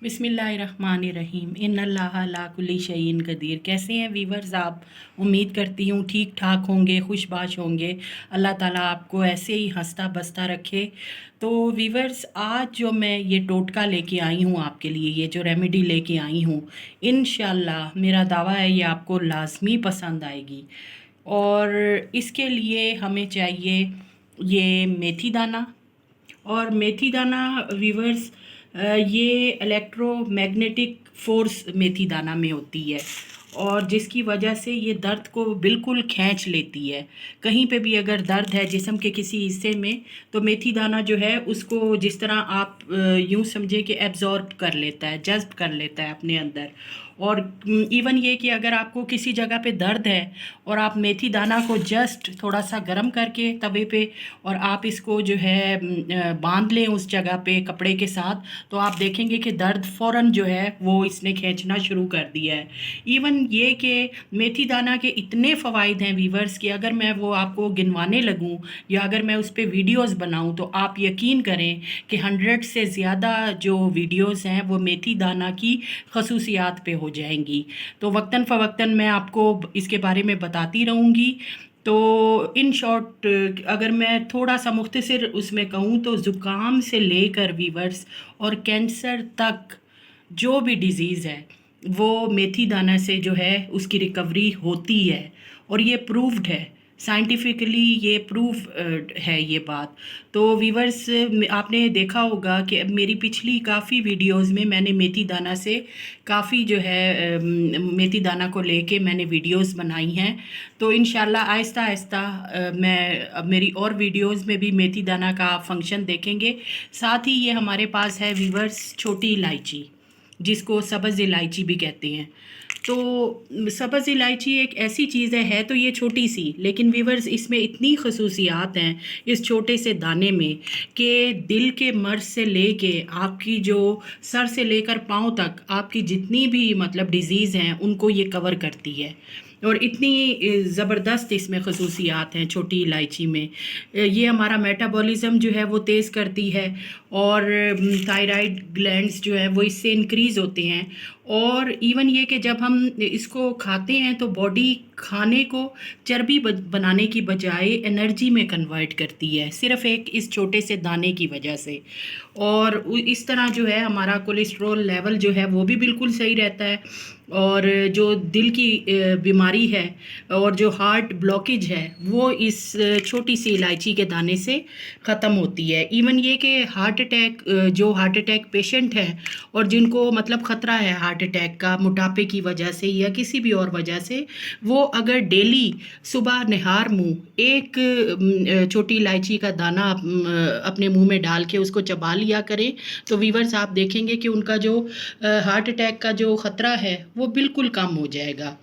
बिस्मिल्लाहिर्रहमानिर्रहीम इन्नल्लाह ला कुल्ली शैइन कदीर। कैसे हैं वीवर्स आप? उम्मीद करती हूँ ठीक ठाक होंगे, खुशबाश होंगे। अल्लाह ताला आपको ऐसे ही हंसता बसता रखे। तो वीवर्स, आज जो मैं ये टोटका लेके आई हूँ आपके लिए, ये जो रेमेडी लेके आई हूँ, इंशाल्लाह मेरा दावा है ये आपको लाजमी पसंद आएगी। और इसके लिए हमें चाहिए ये मेथी दाना। और मेथी दाना वीवर्स, ये इलेक्ट्रोमैग्नेटिक फोर्स मेथी दाना में होती है, और जिसकी वजह से ये दर्द को बिल्कुल खींच लेती है। कहीं पे भी अगर दर्द है जिस्म के किसी हिस्से में, तो मेथी दाना जो है उसको जिस तरह आप यूँ समझे कि एब्जॉर्ब कर लेता है, जज्ब कर लेता है अपने अंदर। और इवन ये कि अगर आपको किसी जगह पे दर्द है और आप मेथी दाना को जस्ट थोड़ा सा गर्म करके तवे पे, और आप इसको जो है बांध लें उस जगह पे कपड़े के साथ, तो आप देखेंगे कि दर्द फ़ौरन जो है वो इसने खींचना शुरू कर दिया है। इवन ये कि मेथी दाना के इतने फ़वाइद हैं वीवर्स कि अगर मैं वो आपको गिनवाने लगूं या अगर मैं उस पर वीडियोज़ बनाऊं, तो आप यकीन करें कि 100 से ज़्यादा जो वीडियोज़ हैं वो मेथी दाना की खसूसियात पे हो जाएंगी। तो वक्तन फ़वक्तन मैं आपको इसके बारे में बताती रहूँगी। तो इन शॉर्ट, अगर मैं थोड़ा सा मुख्तसर उसमें कहूँ, तो ज़ुकाम से लेकर वीवर्स और कैंसर तक जो भी डिज़ीज़ है वो मेथी दाना से जो है उसकी रिकवरी होती है। और ये प्रूव्ड है, साइंटिफिकली ये प्रूव है ये बात। तो वीवर्स, आपने देखा होगा कि मेरी पिछली काफ़ी वीडियोस में मैंने मेथी दाना से काफ़ी जो है मेथी दाना को लेके मैंने वीडियोस बनाई हैं। तो इंशाल्लाह आहिस्ता आहिस्ता मैं अब मेरी और वीडियोस में भी मेथी दाना का फंक्शन देखेंगे। साथ ही ये हमारे पास है वीवर्स छोटी इलायची, जिसको सब्ज़ इलायची भी कहते हैं। तो सब्ज़ इलायची एक ऐसी चीज़ है तो ये छोटी सी, लेकिन वीवर्स इसमें इतनी खसूसियात हैं इस छोटे से दाने में कि दिल के मर्ज़ से लेके आपकी जो सर से लेकर पाँव तक आपकी जितनी भी मतलब डिज़ीज़ हैं उनको ये कवर करती है। और इतनी ज़बरदस्त इसमें खसूसियात हैं छोटी इलायची में। ये हमारा मेटाबॉलिज़्म जो है वो तेज़ करती है, और थायराइड ग्लैंड्स जो है वो इससे इंक्रीज़ होते हैं। और इवन ये कि जब हम इसको खाते हैं तो बॉडी खाने को चर्बी बनाने की बजाय एनर्जी में कन्वर्ट करती है, सिर्फ एक इस छोटे से दाने की वजह से। और इस तरह जो है हमारा कोलेस्ट्रॉल लेवल जो है वो भी बिल्कुल सही रहता है। और जो दिल की बीमारी है और जो हार्ट ब्लॉकेज है वो इस छोटी सी इलायची के दाने से ख़त्म होती है। इवन ये कि हार्ट अटैक, जो हार्ट अटैक पेशेंट हैं और जिनको मतलब ख़तरा है हार्ट अटैक का मोटापे की वजह से या किसी भी और वजह से, वो अगर डेली सुबह निहार मुँह एक छोटी इलायची का दाना अपने मुंह में डाल के उसको चबा लिया करें, तो वीवर्स आप देखेंगे कि उनका जो हार्ट अटैक का जो ख़तरा है वो बिल्कुल कम हो जाएगा।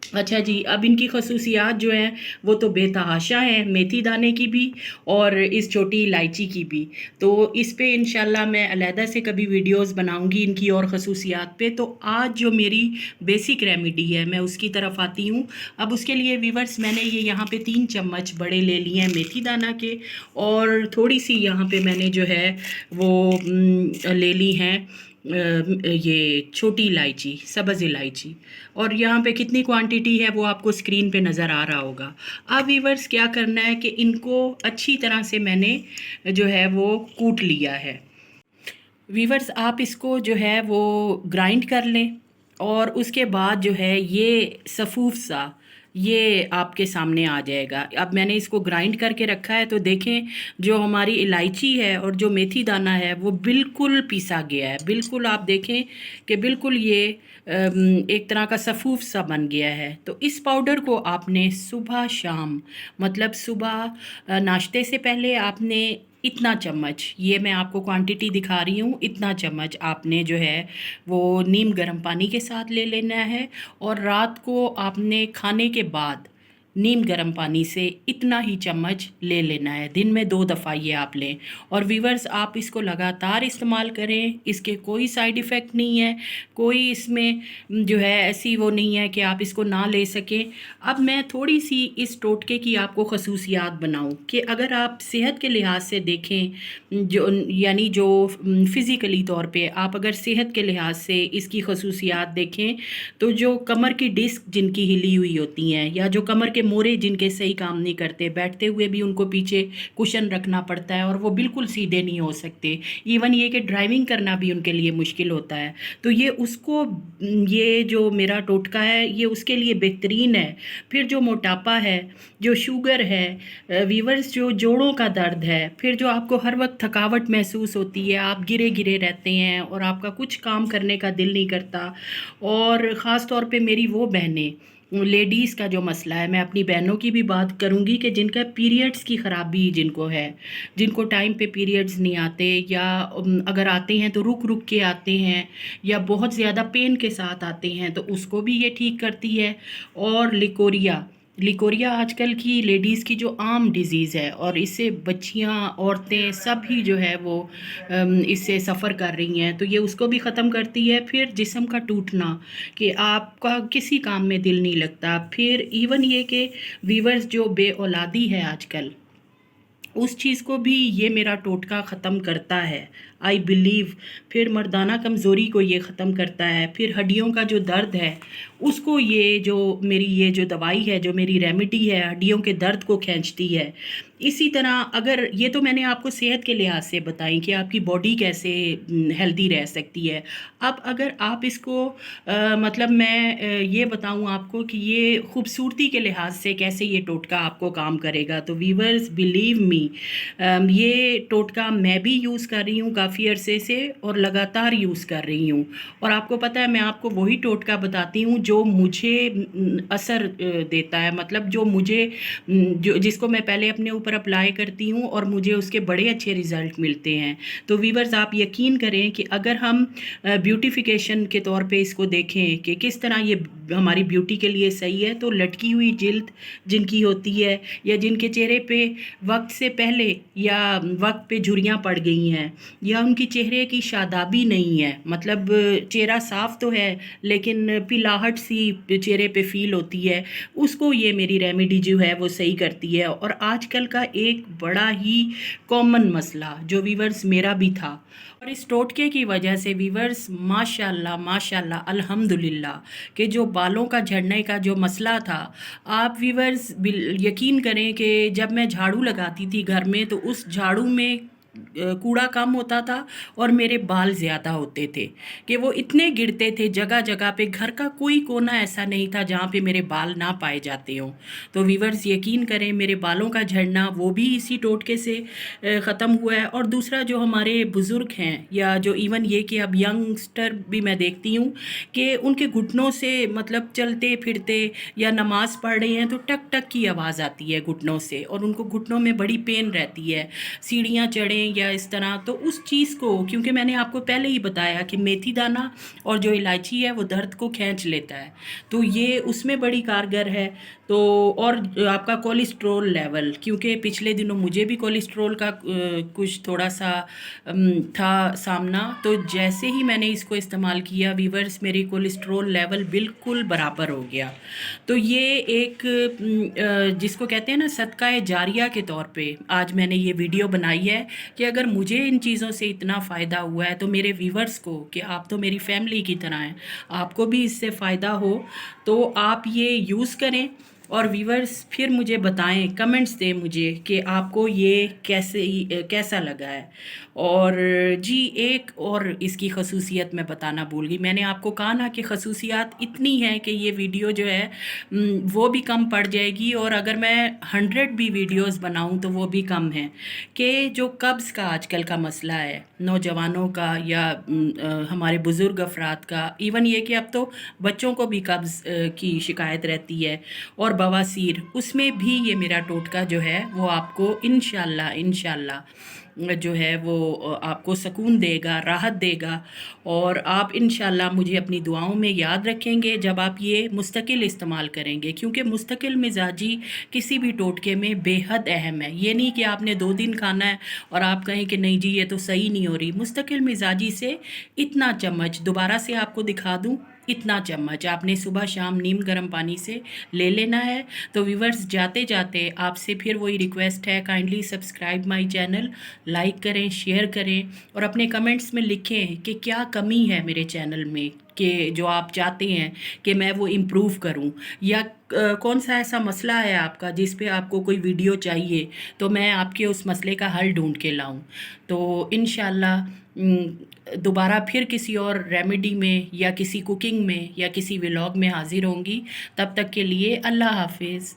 अच्छा जी, अब इनकी खसूसियात जो हैं वो तो बेतहाशा हैं, मेथी दाने की भी और इस छोटी इलायची की भी। तो इस पे इंशाल्लाह मैं अलहदा से कभी वीडियोस बनाऊंगी इनकी और खसूसियात पे। तो आज जो मेरी बेसिक रेमेडी है मैं उसकी तरफ आती हूँ। अब उसके लिए वीवर्स, मैंने ये यहाँ पे 3 चम्मच बड़े ले लिए हैं मेथी दाना के, और थोड़ी सी यहाँ पे मैंने जो है वो ले ली हैं ये छोटी इलायची, सब्ज़ इलायची। और यहाँ पे कितनी क्वांटिटी है वो आपको स्क्रीन पे नज़र आ रहा होगा। अब वीवर्स क्या करना है कि इनको अच्छी तरह से मैंने जो है वो कूट लिया है। वीवर्स, आप इसको जो है वो ग्राइंड कर लें, और उसके बाद जो है ये सफ़ूफ सा ये आपके सामने आ जाएगा। अब मैंने इसको ग्राइंड करके रखा है, तो देखें जो हमारी इलायची है और जो मेथी दाना है वो बिल्कुल पिसा गया है। बिल्कुल आप देखें कि बिल्कुल ये एक तरह का सफ़ूफ सा बन गया है। तो इस पाउडर को आपने सुबह शाम, मतलब सुबह नाश्ते से पहले आपने इतना चम्मच, ये मैं आपको क्वांटिटी दिखा रही हूँ, इतना चम्मच आपने जो है वो नीम गर्म पानी के साथ ले लेना है। और रात को आपने खाने के बाद नीम गर्म पानी से इतना ही चम्मच ले लेना है। दिन में 2 दफ़ा ये आप लें और व्यूअर्स आप इसको लगातार इस्तेमाल करें। इसके कोई साइड इफ़ेक्ट नहीं है, कोई इसमें जो है ऐसी वो नहीं है कि आप इसको ना ले सकें। अब मैं थोड़ी-सी इस टोटके की आपको ख़ुसूसियात बनाऊँ कि अगर आप सेहत के लिहाज से देखें, जो यानी जो फ़िज़िकली तौर पे आप अगर सेहत के लिहाज से इसकी ख़ुसूसियात देखें, तो जो कमर की डिस्क जिनकी हिली हुई होती हैं या जो कमर के मोरे जिनके सही काम नहीं करते, बैठते हुए भी उनको पीछे कुशन रखना पड़ता है और वो बिल्कुल सीधे नहीं हो सकते, इवन ये कि ड्राइविंग करना भी उनके लिए मुश्किल होता है, तो ये उसको ये जो मेरा टोटका है ये उसके लिए बेहतरीन है। फिर जो मोटापा है, जो शुगर है, वीवर्स जो जोड़ों का दर्द है, फिर जो आपको हर वक्त थकावट महसूस होती है, आप गिरे गिरे रहते हैं और आपका कुछ काम करने का दिल नहीं करता, और ख़ास तौर पे मेरी वो बहनें लेडीज़ का जो मसला है, मैं अपनी बहनों की भी बात करूँगी कि जिनका पीरियड्स की ख़राबी जिनको है, जिनको टाइम पे पीरियड्स नहीं आते या अगर आते हैं तो रुक रुक के आते हैं या बहुत ज़्यादा पेन के साथ आते हैं, तो उसको भी ये ठीक करती है। और लिकोरिया, लिकोरिया आजकल की लेडीज़ की जो आम डिज़ीज़ है और इससे बच्चियां, औरतें सभी जो है वो इससे सफ़र कर रही हैं, तो ये उसको भी ख़त्म करती है। फिर जिस्म का टूटना कि आपका किसी काम में दिल नहीं लगता, फिर इवन ये कि वीवर्स जो बे औलादी है आजकल, उस चीज़ को भी ये मेरा टोटका ख़त्म करता है, आई बिलीव। फिर मर्दाना कमज़ोरी को ये ख़त्म करता है। फिर हड्डियों का जो दर्द है उसको ये जो मेरी ये जो दवाई है, जो मेरी रेमेडी है, हड्डियों के दर्द को खींचती है। इसी तरह अगर ये तो मैंने आपको सेहत के लिहाज से बताई कि आपकी बॉडी कैसे हेल्दी रह सकती है। अब अगर आप इसको मतलब मैं ये बताऊं आपको कि ये खूबसूरती के लिहाज से कैसे ये टोटका आपको काम करेगा, तो वीवर्स बिलीव मी, ये टोटका मैं भी यूज़ कर रही हूँ काफ़ी अरसे से और लगातार यूज़ कर रही हूँ। और आपको पता है मैं आपको वही टोटका बताती हूँ जो मुझे असर देता है, मतलब जो मुझे जो जिसको मैं पहले अपने ऊपर अप्लाई करती हूँ और मुझे उसके बड़े अच्छे रिज़ल्ट मिलते हैं। तो वीवर्स आप यकीन करें कि अगर हम ब्यूटिफिकेशन के तौर पे इसको देखें कि किस तरह ये हमारी ब्यूटी के लिए सही है, तो लटकी हुई जिल्द जिनकी होती है या जिनके चेहरे पे वक्त से पहले या वक्त पे झुर्रियाँ पड़ गई हैं या उनकी चेहरे की शादाबी नहीं है, मतलब चेहरा साफ़ तो है लेकिन पिलाहट सी चेहरे पे फील होती है, उसको ये मेरी रेमेडी जो है वो सही करती है। और आजकल का एक बड़ा ही कॉमन मसला जो वीवर्स मेरा भी था, और इस टोटके की वजह से वीवर्स माशाल्लाह माशाल्लाह अल्हम्दुलिल्लाह कि जो बालों का झड़ने का जो मसला था, आप वीवर्स यकीन करें कि जब मैं झाड़ू लगाती थी घर में तो उस झाड़ू में कूड़ा कम होता था और मेरे बाल ज़्यादा होते थे कि वो इतने गिरते थे जगह जगह पे, घर का कोई कोना ऐसा नहीं था जहाँ पे मेरे बाल ना पाए जाते हों। तो वीवर्स यकीन करें मेरे बालों का झड़ना वो भी इसी टोटके से ख़त्म हुआ है। और दूसरा जो हमारे बुज़ुर्ग हैं या जो इवन ये कि अब यंगस्टर भी मैं देखती हूँ कि उनके घुटनों से मतलब चलते फिरते या नमाज़ पढ़ रहे हैं तो टक टक की आवाज़ आती है घुटनों से और उनको घुटनों में बड़ी पेन रहती है, सीढ़ियाँ चढ़ें या इस तरह। तो उस चीज़ को, क्योंकि मैंने आपको पहले ही बताया कि मेथी दाना और जो इलायची है वो दर्द को खींच लेता है, तो ये उसमें बड़ी कारगर है। तो और आपका कोलेस्ट्रॉल लेवल, क्योंकि पिछले दिनों मुझे भी कोलेस्ट्रॉल का कुछ थोड़ा सा था सामना, तो जैसे ही मैंने इसको इस्तेमाल किया वीवर्स मेरी कोलेस्ट्रॉल लेवल बिल्कुल बराबर हो गया। तो ये एक जिसको कहते हैं ना सदका जारिया के तौर पे आज मैंने ये वीडियो बनाई है कि अगर मुझे इन चीज़ों से इतना फ़ायदा हुआ है तो मेरे व्यूवर्स को, कि आप तो मेरी फैमिली की तरह हैं, आपको भी इससे फ़ायदा हो तो आप ये यूज़ करें। और व्यूवर्स फिर मुझे बताएं, कमेंट्स दें मुझे कि आपको ये कैसा लगा है। और जी एक और इसकी खसूसियत मैं बताना भूल गई, मैंने आपको कहा ना कि खसूसियात इतनी हैं कि ये वीडियो जो है वो भी कम पड़ जाएगी, और अगर मैं 100 भी वीडियोस बनाऊं तो वो भी कम है। कि जो कब्ज़ का आजकल का मसला है नौजवानों का या हमारे बुज़ुर्ग अफराद का, इवन ये कि अब तो बच्चों को भी कब्ज़ की शिकायत रहती है और बवासीर, उसमें भी ये मेरा टोटका जो है वो आपको इंशाल्लाह इंशाल्लाह जो है वो आपको सुकून देगा, राहत देगा। और आप इंशाल्लाह मुझे अपनी दुआओं में याद रखेंगे जब आप ये मुस्तकिल इस्तेमाल करेंगे, क्योंकि मुस्तकिल मिजाजी किसी भी टोटके में बेहद अहम है। ये नहीं कि आपने 2 दिन खाना है और आप कहें कि नहीं जी ये तो सही नहीं हो रही। मुस्तकिल मिजाजी से इतना चम्मच, दोबारा से आपको दिखा दूँ, इतना चम्मच आपने सुबह शाम नीम गर्म पानी से ले लेना है। तो व्यूवर्स, जाते जाते आपसे फिर वही रिक्वेस्ट है, kindly subscribe my channel, like करें, शेयर करें और अपने कमेंट्स में लिखें कि क्या कमी है मेरे चैनल में, कि जो आप चाहते हैं कि मैं वो इम्प्रूव करूं, या कौन सा ऐसा मसला है आपका जिस पे आपको कोई वीडियो चाहिए, तो मैं आपके उस मसले का हल ढूंढ के लाऊं। तो इंशाल्लाह दोबारा फिर किसी और रेमेडी में या किसी कुकिंग में या किसी व्लॉग में हाजिर होंगी। तब तक के लिए अल्लाह हाफिज़।